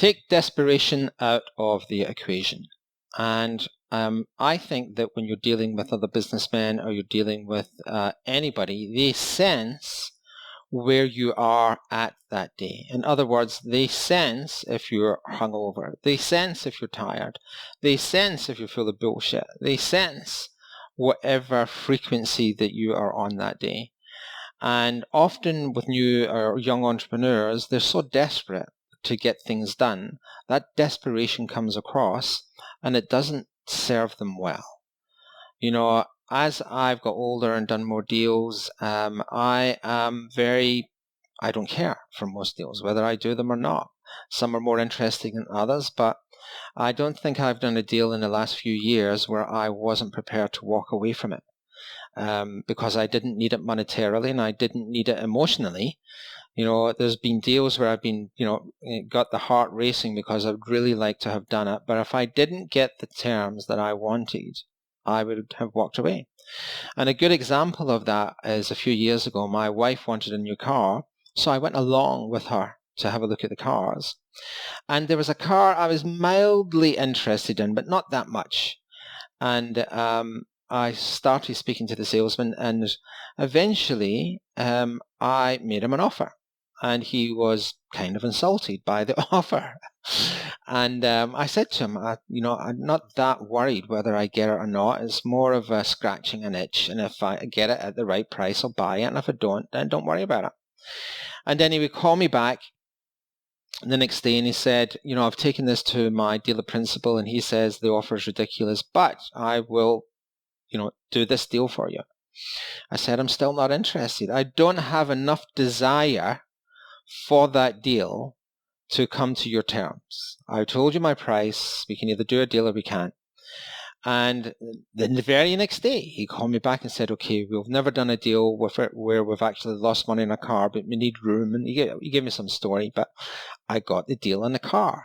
take desperation out of the equation. And I think that when you're dealing with other businessmen or you're dealing with anybody, they sense where you are at that day. In other words, they sense if you're hungover. They sense if you're tired. They sense if you're full of bullshit. They sense whatever frequency that you are on that day. And often with new or young entrepreneurs, they're so desperate to get things done, that desperation comes across and it doesn't serve them well. As I've got older and done more deals, I don't care for most deals, whether I do them or not. Some are more interesting than others, but I don't think I've done a deal in the last few years where I wasn't prepared to walk away from it. Because I didn't need it monetarily and I didn't need it emotionally. There's been deals where I've been, got the heart racing because I'd really like to have done it. But if I didn't get the terms that I wanted, I would have walked away. And a good example of that is a few years ago, my wife wanted a new car. So I went along with her to have a look at the cars. And there was a car I was mildly interested in, but not that much. And I started speaking to the salesman, and eventually I made him an offer, and he was kind of insulted by the offer. And I said to him, I'm not that worried whether I get it or not. It's more of a scratching an itch, and if I get it at the right price, I'll buy it, and if I don't, then don't worry about it. And then he would call me back the next day and he said, I've taken this to my dealer principal, and he says the offer is ridiculous, but I will do this deal for you. I said, I'm still not interested. I don't have enough desire for that deal to come to your terms. I told you my price. We can either do a deal or we can't. And then the very next day, he called me back and said, okay, we've never done a deal with it where we've actually lost money in a car, but we need room. And he gave me some story, but I got the deal on the car.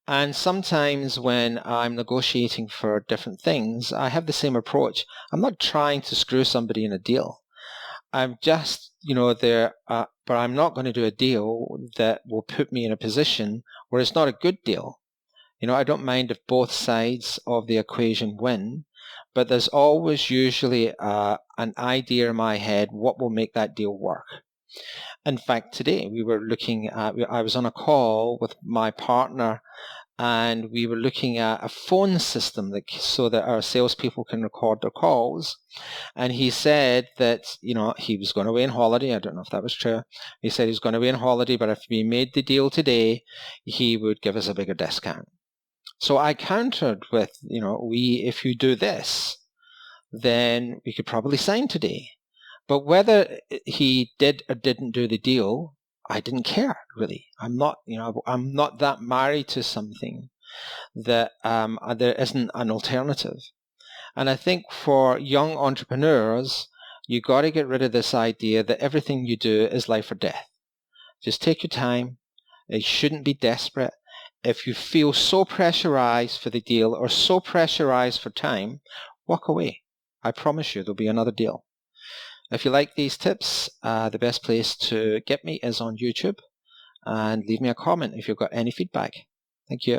And sometimes when I'm negotiating for different things, I have the same approach. I'm not trying to screw somebody in a deal. I'm just, there, but I'm not going to do a deal that will put me in a position where it's not a good deal. I don't mind if both sides of the equation win, but there's always usually an idea in my head what will make that deal work. In fact, today I was on a call with my partner, and we were looking at a phone system so that our salespeople can record their calls. And he said that, he was going away on holiday. I don't know if that was true. He said he was going away on holiday, but if we made the deal today, he would give us a bigger discount. So I countered with, if you do this, then we could probably sign today. But whether he did or didn't do the deal, I didn't care, really. I'm not that married to something that there isn't an alternative. And I think for young entrepreneurs, you got to get rid of this idea that everything you do is life or death. Just take your time. It shouldn't be desperate. If you feel so pressurized for the deal or so pressurized for time, walk away. I promise you there'll be another deal. If you like these tips, the best place to get me is on YouTube, and leave me a comment if you've got any feedback. Thank you.